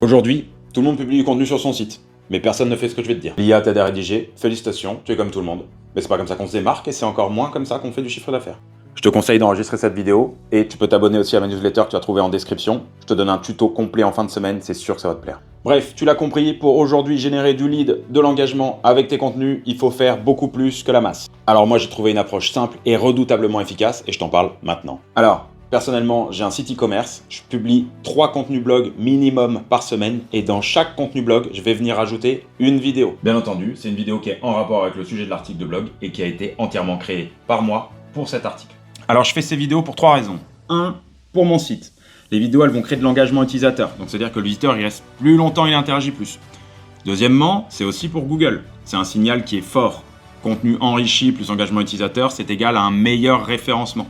Aujourd'hui, tout le monde publie du contenu sur son site, mais personne ne fait ce que je vais te dire. L'IA t'aide à rédiger, félicitations, tu es comme tout le monde. Mais c'est pas comme ça qu'on se démarque et c'est encore moins comme ça qu'on fait du chiffre d'affaires. Je te conseille d'enregistrer cette vidéo et tu peux t'abonner aussi à ma newsletter que tu vas trouver en description. Je te donne un tuto complet en fin de semaine, c'est sûr que ça va te plaire. Bref, tu l'as compris, pour aujourd'hui générer du lead, de l'engagement avec tes contenus, il faut faire beaucoup plus que la masse. Alors moi j'ai trouvé une approche simple et redoutablement efficace et je t'en parle maintenant. Alors, personnellement, j'ai un site e-commerce, je publie 3 contenus blog minimum par semaine et dans chaque contenu blog, je vais venir ajouter une vidéo. Bien entendu, c'est une vidéo qui est en rapport avec le sujet de l'article de blog et qui a été entièrement créée par moi pour cet article. Alors je fais ces vidéos pour 3 raisons. 1, pour mon site. Les vidéos, elles vont créer de l'engagement utilisateur, donc c'est-à-dire que le visiteur, il reste plus longtemps, il interagit plus. Deuxièmement, c'est aussi pour Google. C'est un signal qui est fort. Contenu enrichi plus engagement utilisateur, c'est égal à un meilleur référencement.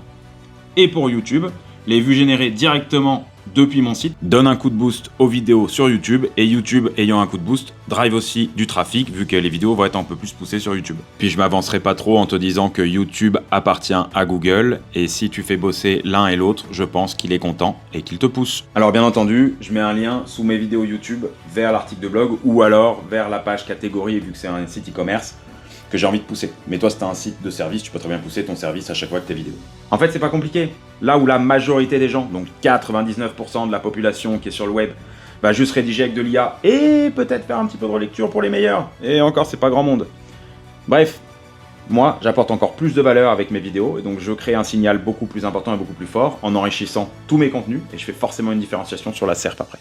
Et pour YouTube, les vues générées directement depuis mon site donnent un coup de boost aux vidéos sur YouTube et YouTube ayant un coup de boost drive aussi du trafic vu que les vidéos vont être un peu plus poussées sur YouTube. Puis je m'avancerai pas trop en te disant que YouTube appartient à Google et si tu fais bosser l'un et l'autre, je pense qu'il est content et qu'il te pousse. Alors bien entendu, je mets un lien sous mes vidéos YouTube vers l'article de blog ou alors vers la page catégorie vu que c'est un site e-commerce que j'ai envie de pousser. Mais toi, si tu as un site de service, tu peux très bien pousser ton service à chaque fois que tes vidéos. En fait, c'est pas compliqué. Là où la majorité des gens, donc 99% de la population qui est sur le web, va juste rédiger avec de l'IA et peut-être faire un petit peu de relecture pour les meilleurs. Et encore, c'est pas grand monde. Bref, moi, j'apporte encore plus de valeur avec mes vidéos et donc je crée un signal beaucoup plus important et beaucoup plus fort en enrichissant tous mes contenus et je fais forcément une différenciation sur la SERP après.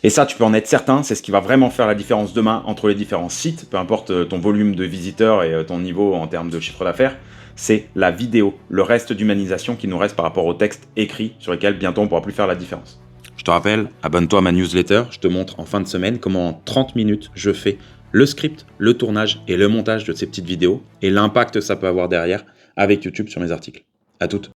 Et ça, tu peux en être certain, c'est ce qui va vraiment faire la différence demain entre les différents sites, peu importe ton volume de visiteurs et ton niveau en termes de chiffre d'affaires, c'est la vidéo, le reste d'humanisation qui nous reste par rapport au texte écrit sur lesquels bientôt on ne pourra plus faire la différence. Je te rappelle, abonne-toi à ma newsletter, je te montre en fin de semaine comment en 30 minutes je fais le script, le tournage et le montage de ces petites vidéos et l'impact que ça peut avoir derrière avec YouTube sur mes articles. À toutes.